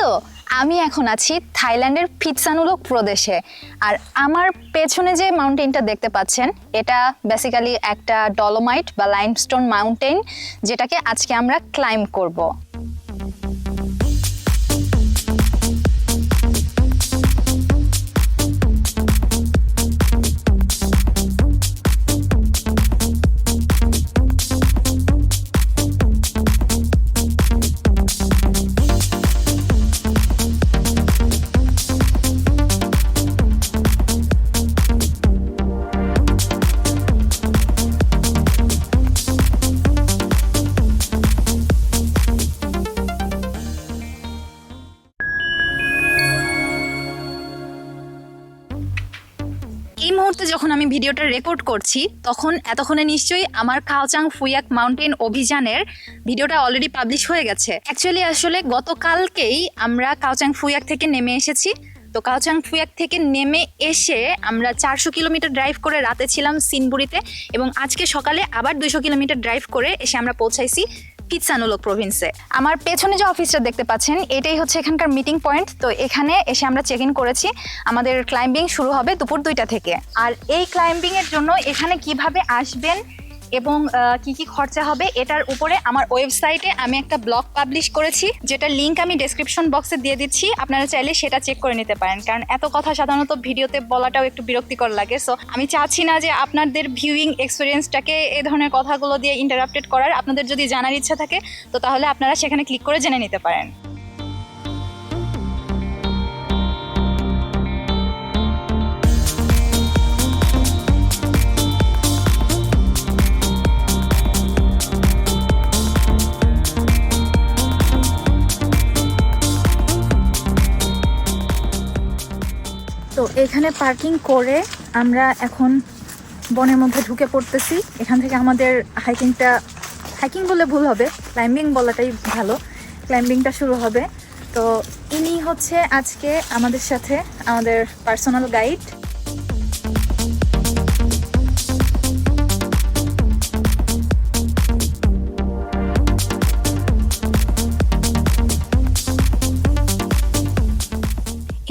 Hello, আমি এখন আছি থাইল্যান্ডের ফিতসানুলোক প্রদেশে। আর আমার পেছনে যে মাউন্টেনটা দেখতে পাচ্ছেন, এটা বেসিক্যালি একটা ডলোমাইট বা লাইমস্টোন মাউন্টেন, যেটাকে আজকে আমরা ক্লাইম্ব করব। এই মুহূর্তে যখন আমি ভিডিওটা রেকর্ড করছি, তখন এতক্ষণে নিশ্চয়ই আমার কাওচাং ফুয়াক মাউন্টেন অভিযানের ভিডিওটা অলরেডি পাবলিশ হয়ে গেছে। আসলে গতকালকেই আমরা কাওচাং ফুয়াক থেকে নেমে এসেছি। তো কাওচাং ফুয়াক থেকে নেমে এসে আমরা 400 কিলোমিটার ড্রাইভ করে রাতে ছিলাম সিনবুরিতে, এবং আজকে সকালে আবার 200 কিলোমিটার ড্রাইভ করে এসে আমরা পৌঁছাইছি ফিতসানুলোক প্রভিন্সে। আমার পেছনে যে অফিসটা দেখতে পাচ্ছেন, এটাই হচ্ছে এখানকার মিটিং পয়েন্ট। তো এখানে এসে আমরা চেক ইন করেছি। আমাদের ক্লাইম্বিং শুরু হবে দুপুর 2টা থেকে। আর এই ক্লাইম্বিং এর জন্য এখানে কিভাবে আসবেন এবং কি কি খরচা হবে, এটার উপরে আমার ওয়েবসাইটে আমি একটা ব্লগ পাবলিশ করেছি, যেটা লিঙ্ক আমি ডেসক্রিপশন বক্সে দিয়ে দিচ্ছি। আপনারা চাইলে সেটা চেক করে নিতে পারেন, কারণ এত কথা সাধারণত ভিডিওতে বলাটাও একটু বিরক্তিকর লাগে। সো আমি চাচ্ছি না যে আপনাদের ভিউইং এক্সপিরিয়েন্সটাকে এই ধরনের কথাগুলো দিয়ে ইন্টারাপ্টেড করার। আপনাদের যদি জানার ইচ্ছা থাকে, তো তাহলে আপনারা সেখানে ক্লিক করে জেনে নিতে পারেন। তো এখানে পার্কিং করে আমরা এখন বনের মধ্যে ঢুকে পড়তেছি। এখান থেকে আমাদের হাইকিং বলে ভুল হবে, ক্লাইম্বিং বলাটাই ভালো। ক্লাইম্বিংটা শুরু হবে। তো ইনি হচ্ছে আজকে আমাদের সাথে আমাদের পার্সোনাল গাইড।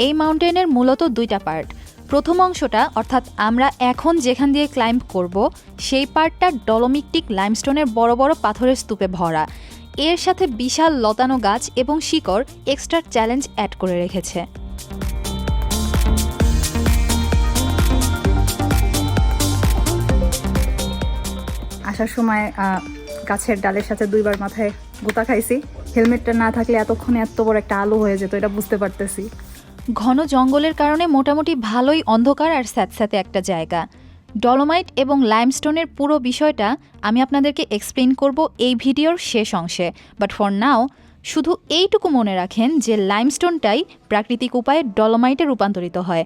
এই মাউন্টেনের মূলত 2টা পার্ট। প্রথম অংশটা, অর্থাৎ আমরা এখন যেখান দিয়ে ক্লাইম্ব করব, সেই পার্টটা ডলোমিকটিক লাইমস্টোনের বড় বড় পাথরের স্তূপে ভরা। এর সাথে বিশাল লতানো গাছ এবং শিকড় এক্সট্রা চ্যালেঞ্জ অ্যাড করে রেখেছে। আসার সময় গাছের ডালের সাথে 2বার মাথায় গোতা খাইছি। হেলমেটটা না থাকলে এতক্ষণে এত বড় একটা আলো হয়ে যেত, এটা বুঝতে পারতেছি। ঘন জঙ্গলের কারণে মোটামুটি ভালোই অন্ধকার আর স্যাঁতস্যাঁতে একটা জায়গা। ডলোমাইট এবং লাইমস্টোনের পুরো বিষয়টা আমি আপনাদেরকে এক্সপ্লেইন করব এই ভিডিওর শেষ অংশে। বাট ফর নাও শুধু এইটুকু মনে রাখেন যে লাইমস্টোনটাই প্রাকৃতিক উপায়ে ডলোমাইটে রূপান্তরিত হয়,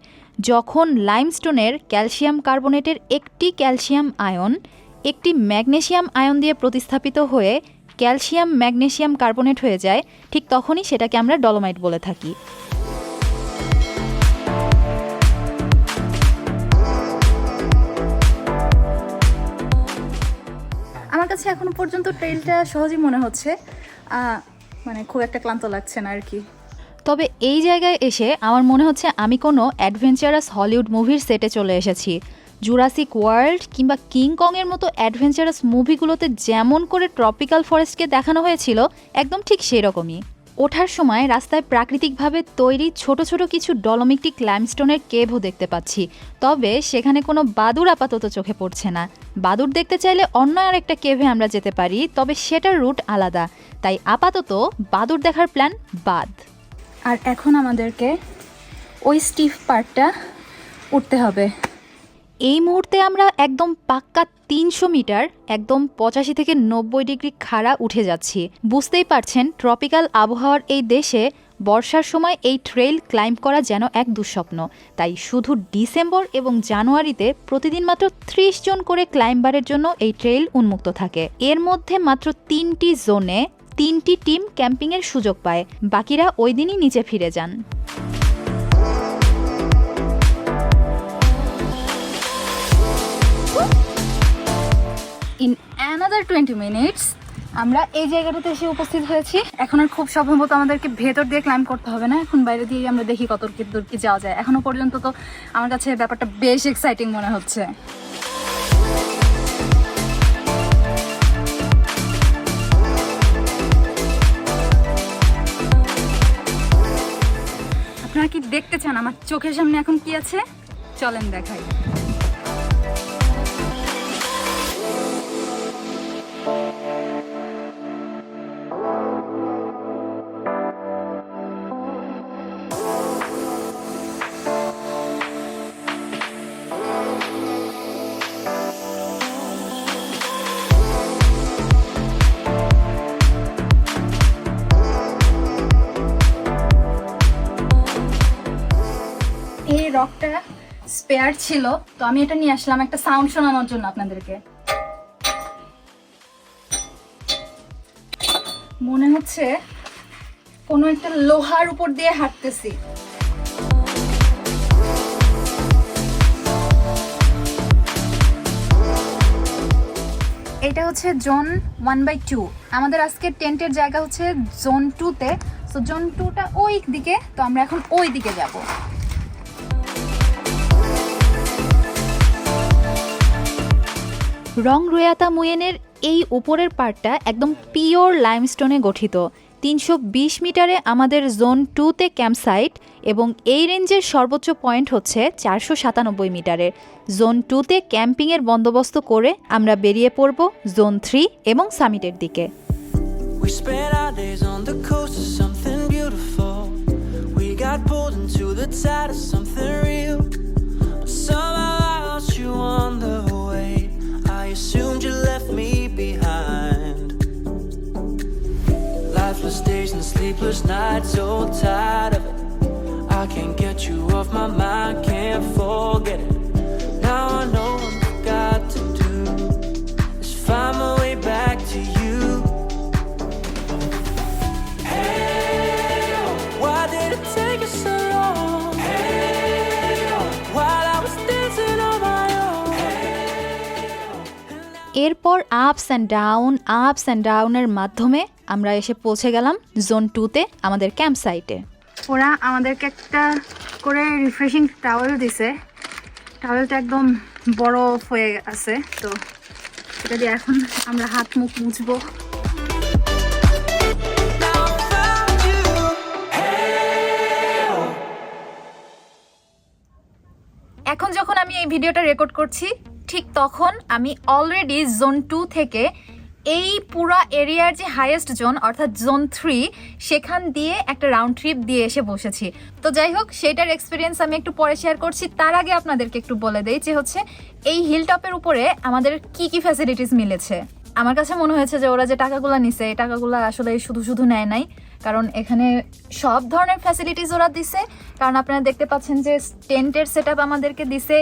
যখন লাইমস্টোনের ক্যালসিয়াম কার্বনেটের একটি ক্যালসিয়াম আয়ন একটি ম্যাগনেসিয়াম আয়ন দিয়ে প্রতিস্থাপিত হয়ে ক্যালসিয়াম ম্যাগনেসিয়াম কার্বনেট হয়ে যায়, ঠিক তখনই সেটাকে আমরা ডলোমাইট বলে থাকি। আমার কাছে এখনো পর্যন্ত ট্রেইলটা সহজই মনে হচ্ছে, মানে খুব একটা ক্লান্ত লাগছে না আর কি। তবে এই জায়গায় এসে আমার মনে হচ্ছে আমি কোনো অ্যাডভেঞ্চারাস হলিউড মুভির সেটে চলে এসেছি। জুরাসিক ওয়ার্ল্ড কিংবা কিং কংয়ের মতো অ্যাডভেঞ্চারাস মুভিগুলোতে যেমন করে ট্রপিক্যাল ফরেস্টকে দেখানো হয়েছিল, একদম ঠিক সেই রকমই। ওঠার সময় রাস্তায় প্রাকৃতিকভাবে তৈরি ছোট ছোট কিছু ডলোমিকটিক লাইমস্টোনের কেভও দেখতে পাচ্ছি। তবে সেখানে কোনো বাদুড় আপাতত চোখে পড়ছে না। বাদুড় দেখতে চাইলে অন্য আরেকটা কেভে আমরা যেতে পারি, তবে সেটার রুট আলাদা। তাই আপাতত বাদুড় দেখার প্ল্যান বাদ। আর এখন আমাদেরকে ওই স্টিফ পার্টটা উঠতে হবে। এই মুহূর্তে আমরা একদম পাক্কা 300 মিটার, একদম 85 থেকে 90 ডিগ্রি খাড়া উঠে যাচ্ছি। বুঝতেই পারছেন, ট্রপিক্যাল আবহাওয়ার এই দেশে বর্ষার সময় এই ট্রেইল ক্লাইম্ব করা যেন এক দুঃস্বপ্ন। তাই শুধু ডিসেম্বর এবং জানুয়ারিতে প্রতিদিন মাত্র 30 জন করে ক্লাইম্বারের জন্য এই ট্রেইল উন্মুক্ত থাকে। এর মধ্যে মাত্র 3টি জোনে 3টি টিম ক্যাম্পিংয়ের সুযোগ পায়, বাকিরা ওই দিনই নিচে ফিরে যান। In another 20 minutes আমরা এই জায়গাটাতে এসে উপস্থিত হয়েছি। এখন আর খুব সম্ভবত আমাদেরকে ভেতর দিয়ে ক্লাইম্ব করতে হবে না, এখন বাইরে দিয়ে আমরা দেখি কত দূর কি যাওয়া যায়। এখনো পর্যন্ত তো আমার কাছে ব্যাপারটা বেশ এক্সাইটিং মনে হচ্ছে। আপনারা কি দেখতে চান আমার চোখের সামনে এখন কি আছে? চলেন দেখাই। এই রকটা স্পেয়ার ছিল, তো আমি এটা নিয়ে আসলাম একটা সাউন্ড শোনানোর জন্য আপনাদেরকে। মনে হচ্ছে কোনো একটা লোহার উপর দিয়ে হাঁটতেছি। এটা হচ্ছে জোন 1/2। আমাদের আজকে টেন্টের জায়গা হচ্ছে জোন 2-তে। তো জোন 2টা ওই দিকে, তো আমরা এখন ওই দিকে যাব। রং রোয়াতা মুয়েনের এই উপরের পার্টটা একদম পিওর লাইমস্টোনে গঠিত। 320 মিটারে আমাদের জোন 2-তে ক্যাম্প সাইট এবং এই রেঞ্জের সর্বোচ্চ পয়েন্ট হচ্ছে 497 মিটারের। জোন 2-তে ক্যাম্পিংয়ের বন্দোবস্ত করে আমরা বেরিয়ে পড়ব জোন 3 এবং সামিটের দিকে। We spent our days on the coast of something beautiful. We got pulled into the tide of something real. But somehow I lost you on the way. I assumed you left me behind. Lifeless days and sleepless nights, so tired of it. I can't get you off my mind, can't forget it. Now I know what I've got to do is find my way back to you. Why did it take us so long? While I was dancing on my own. এরপর ups and ডাউনের মাধ্যমে আমরা এসে পৌঁছে গেলাম zone 2-তে আমাদের camp সাইটে। ওরা আমাদেরকে একটা করে রিফ্রেশিং টাওয়েল দিছে। টাওয়েলটা একদম বরফ হয়ে আছে, তো এটা দিয়ে এখন আমরা হাত মুখ মুছবো। Now I found you. এখন যখন আমি এই ভিডিওটা রেকর্ড করছি, ঠিক তখন আমি অলরেডি জোন 2 থেকে এই পুরো এরিয়ার যে হাইয়েস্ট জোন অর্থাৎ জোন 3 সেখান দিয়ে একটা রাউন্ড ট্রিপ দিয়ে এসে বসেছি। তো যাই হোক, সেইটার এক্সপিরিয়েন্স আমি একটু পরে শেয়ার করছি। তার আগে আপনাদেরকে একটু বলে দেই যে হচ্ছে এই হিল টপের উপরে আমাদের কি কি ফ্যাসিলিটিস মিলেছে। আমার কাছে মনে হয়েছে যে ওরা যে টাকাগুলো নিছে, এই টাকাগুলো আসলে শুধু শুধু নেয় নাই, কারণ এখানে সব ধরনের ফ্যাসিলিটিস ওরা দিছে। কারণ আপনারা দেখতে পাচ্ছেন যে টেন্টের সেটআপ আমাদেরকে দিছে,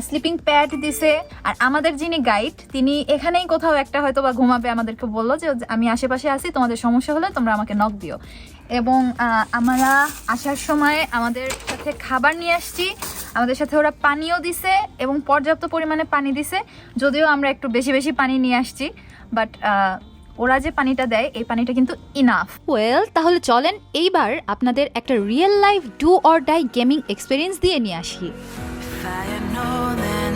স্লিপিং প্যাড দিছে, আর আমাদের যিনি গাইড তিনি এখানেই কোথাও একটা হয়তো বা ঘুমাবে, আমাদেরকে বললো যে আমি আশেপাশে আছি, তোমাদের সমস্যা হলে তোমরা আমাকে নক দিও। এবং আমরা আসার সময় আমাদের সাথে খাবার নিয়ে আসছি, আমাদের সাথে ওরা পানিও দিছে এবং পর্যাপ্ত পরিমাণে পানি দিছে। যদিও আমরা একটু বেশি বেশি পানি নিয়ে আসছি, বাট ওরা যে পানিটা দেয় এই পানিটা কিন্তু ইনাফ। ওয়েল, তাহলে চলেন এইবার আপনাদের একটা real life do or die gaming experience দিয়ে নিয়ে আসি। If I had known then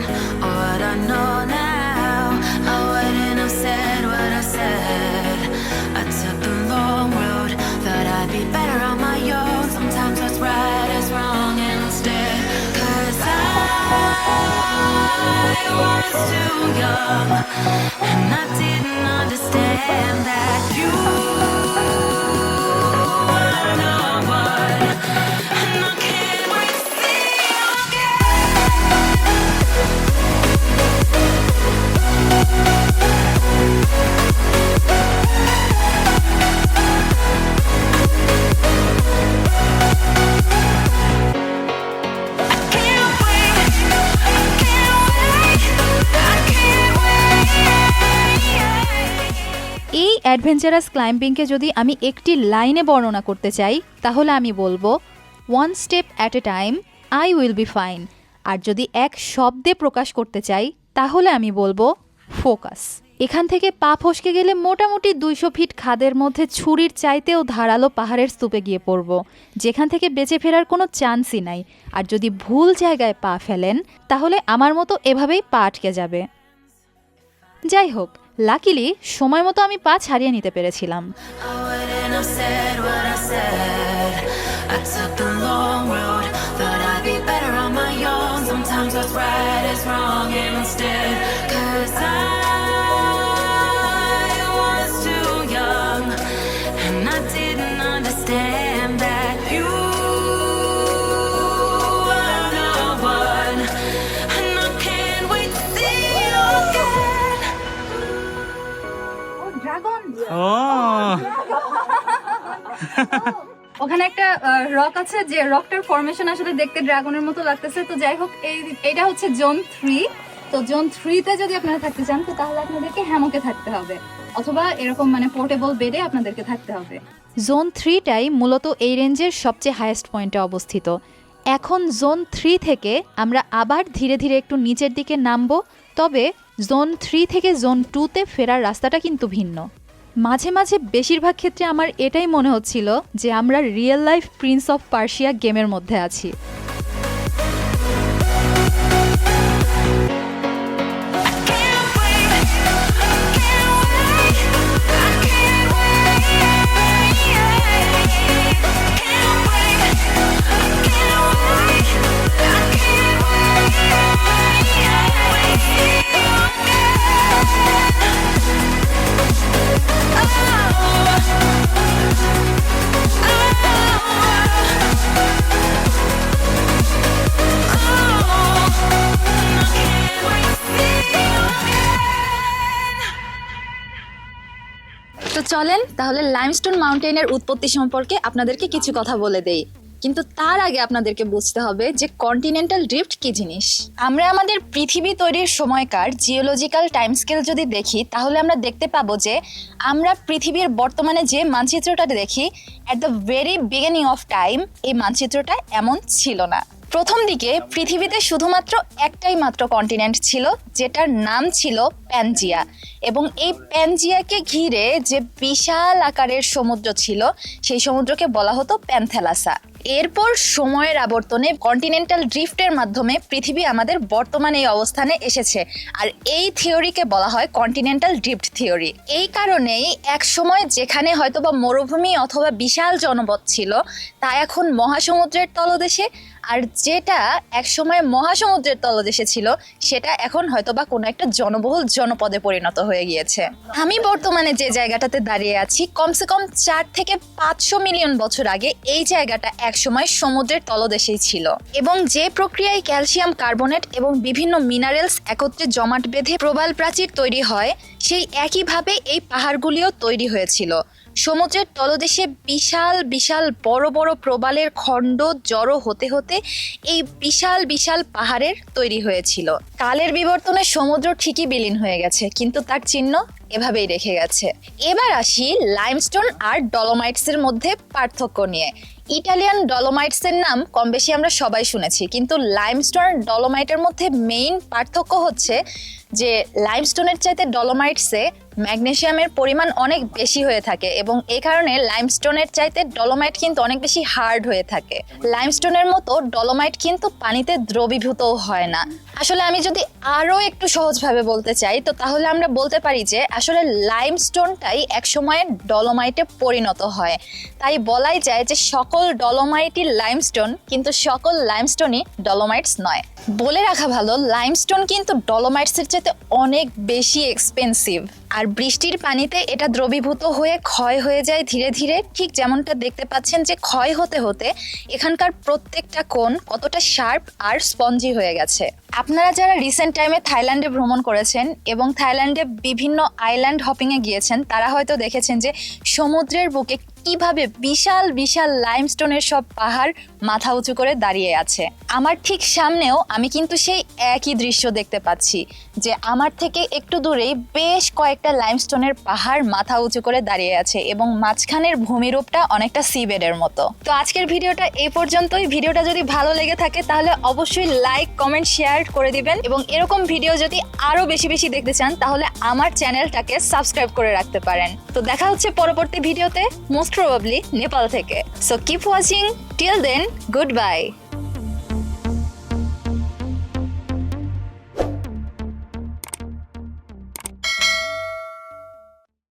what I know now, I wouldn't have said what I said. I took the long road, thought I'd be better on my own. Sometimes what's right is wrong instead. 'Cause I was too young, and I didn't understand that you were no one. And I can't wait to see you এই adventurous ক্লাইম্বিংকে যদি আমি একটি লাইনে বর্ণনা করতে চাই তাহলে আমি বলবো 1 step at a time, I will be fine. আর যদি এক শব্দে প্রকাশ করতে চাই তাহলে আমি বলবো ফোকাস। এখান থেকে পা ফসকে গেলে মোটামুটি 200 ফিট খাদের মধ্যে ছুরির চাইতেও ধারালো পাহাড়ের স্তূপে গিয়ে পড়ব, যেখান থেকে বেঁচে ফেরার কোনো চান্সই নাই। আর যদি ভুল জায়গায় পা ফেলেন তাহলে আমার মতো এভাবেই পা আটকে যাবে। যাই হোক, লাকিলি সময় মতো আমি পা ছাড়িয়ে নিতে পেরেছিলাম। I wouldn't have said what I said. I took the long road, thought I'd be better on my own. Sometimes what's right is wrong instead. 'Cause I was too young, and I didn't understand that you were the one. And I can't wait to see you again. ওখানে একটা rock আছে, যে রকটার formation আসলে দেখতে ড্রাগনের মতো লাগতেছে। তো যাই হোক, এইটা হচ্ছে জোন 3। তো জোন 3-তে যদি আপনারা থাকতে চান তো তাহলে আপনাদেরকে হ্যামকে থাকতে হবে, অথবা এরকম মানে পোর্টেবল বেডে আপনাদেরকে থাকতে হবে। জোন 3টাই মূলত এই রেঞ্জের সবচেয়ে হাইয়েস্ট পয়েন্টে অবস্থিত। এখন জোন 3 থেকে আমরা আবার ধীরে ধীরে একটু নিচের দিকে নামবো, তবে জোন 3 থেকে জোন 2তে ফেরার রাস্তাটা কিন্তু ভিন্ন। মাঝে মাঝে বেশিরভাগ ক্ষেত্রে আমার এটাই মনে হচ্ছিল যে আমরা real life Prince of Persia গেমের মধ্যে আছি। তো চলেন তাহলে লাইমস্টোন মাউন্টেনের উৎপত্তি সম্পর্কে আপনাদেরকে কিছু কথা বলে দেই। কিন্তু তার আগে আপনাদেরকে বুঝতে হবে যে কন্টিনেন্টাল ড্রিফট কি জিনিস। আমরা আমাদের পৃথিবী তৈরির সময়কার জিওলজিক্যাল টাইম স্কেল যদি দেখি তাহলে আমরা দেখতে পাবো যে আমরা পৃথিবীর বর্তমানে যে মানচিত্রটা দেখি, at the very beginning of time এই মানচিত্রটা এমন ছিল না। প্রথম দিকে পৃথিবীতে শুধুমাত্র একটাই মাত্র কন্টিনেন্ট ছিল, যেটার নাম ছিল প্যানজিয়া, এবং এই প্যানজিয়াকে ঘিরে যে বিশাল আকারের সমুদ্র ছিল সেই সমুদ্রকে বলা হতো প্যানথেলাসা। এরপর সময়ের আবর্তনে কন্টিনেন্টাল ড্রিফটের মাধ্যমে পৃথিবী আমাদের বর্তমানে এই অবস্থানে এসেছে, আর এই থিওরিকে বলা হয় কন্টিনেন্টাল ড্রিফট থিওরি। এই কারণেই এক সময় যেখানে হয়তোবা মরুভূমি অথবা বিশাল জনপদ ছিল তা এখন মহাসমুদ্রের তলদেশে, আর যেটা একসময় মহাসমুদ্রের তলদেশে ছিল সেটা এখন হয়তোবা কোনো একটা জনবহুল জনপদে পরিণত হয়ে গিয়েছে। আমি বর্তমানে যে জায়গাটাতে দাঁড়িয়ে আছি, কমসে কম 4 থেকে 500 মিলিয়ন বছর আগে এই জায়গাটা একসময় সমুদ্রের তলদেশেই ছিল, এবং যে প্রক্রিয়ায় ক্যালসিয়াম কার্বনেট এবং বিভিন্ন মিনারেলস একত্রে জমাট বেঁধে প্রবাল প্রাচীর তৈরি হয়, সেই একইভাবে এই পাহাড়গুলিও তৈরি হয়েছিল। সমুদ্রের তলদেশে বিশাল বিশাল বড় বড় প্রবালের খণ্ড জড়ো হতে হতে এই বিশাল বিশাল পাহাড়ের তৈরি হয়েছিল। কালের বিবর্তনে সমুদ্র ঠিকই বিলীন হয়ে গেছে, কিন্তু তার চিহ্ন এভাবেই রেখে গেছে। এবার আসি লাইমস্টোন আর ডলোমাইটসের মধ্যে পার্থক্য নিয়ে। ইটালিয়ান ডলোমাইটসের নাম কম বেশি আমরা সবাই শুনেছি, কিন্তু লাইমস্টোন আর ডলোমাইটের মধ্যে মেইন পার্থক্য হচ্ছে যে লাইমস্টোনের চাইতে ডলোমাইটসে ম্যাগনেসিয়ামের পরিমাণ অনেক বেশি হয়ে থাকে, এবং এই কারণে লাইমস্টোনের চাইতে ডলোমাইট কিন্তু অনেক বেশি হার্ড হয়ে থাকে। লাইমস্টোনের মতো ডলোমাইট কিন্তু পানিতে দ্রবীভূতও হয় না। আসলে আমি যদি আরো একটু সহজভাবে বলতে চাই তো তাহলে আমরা বলতে পারি যে আসলে লাইমস্টোনটাই একসময় ডলোমাইটে পরিণত হয়। তাই বলাই যায় যে সকল ডলোমাইটই লাইমস্টোন, কিন্তু সকল লাইমস্টোনই ডলোমাইটস নয়। বলে রাখা ভালো, লাইমস্টোন কিন্তু ডলোমাইটসের চাইতে অনেক বেশি এক্সপেন্সিভ, আর বৃষ্টির পানিতে এটা দ্রবীভূত হয়ে ক্ষয় হয়ে যায় ধীরে ধীরে। ঠিক যেমনটা দেখতে পাচ্ছেন যে ক্ষয় হতে হতে এখানকার প্রত্যেকটা কোণ কতটা শার্প আর স্পঞ্জি হয়ে গেছে। আপনারা যারা রিসেন্ট টাইমে থাইল্যান্ডে ভ্রমণ করেছেন এবং থাইল্যান্ডে বিভিন্ন আইল্যান্ড হপিংয়ে গিয়েছেন, তারা হয়তো দেখেছেন যে সমুদ্রের বুকে কিভাবে বিশাল বিশাল লাইমস্টোনের সব পাহাড় মাথা উঁচু করে দাঁড়িয়ে আছে। আমার ঠিক সামনেও আমি কিন্তু সেই একই দৃশ্য দেখতে পাচ্ছি, যে আমার থেকে একটু দূরেই বেশ কয়েকটা লাইমস্টোনের পাহাড় মাথা উঁচু করে দাঁড়িয়ে আছে এবং মাঝখানের ভূমিরূপটা অনেকটা সিবেডের মতো। তো আজকের ভিডিওটা এই পর্যন্তই। ভিডিওটা যদি ভালো লেগে থাকে তাহলে অবশ্যই লাইক, কমেন্ট, শেয়ার করে দিবেন এবং এরকম ভিডিও যদি আরো বেশি বেশি দেখতে চান তাহলে আমার চ্যানেলটাকে সাবস্ক্রাইব করে রাখতে পারেন। তো দেখা হচ্ছে পরবর্তী ভিডিওতে, মোস্ট প্রবাবলি নেপাল থেকে। So keep watching, till then, good bye.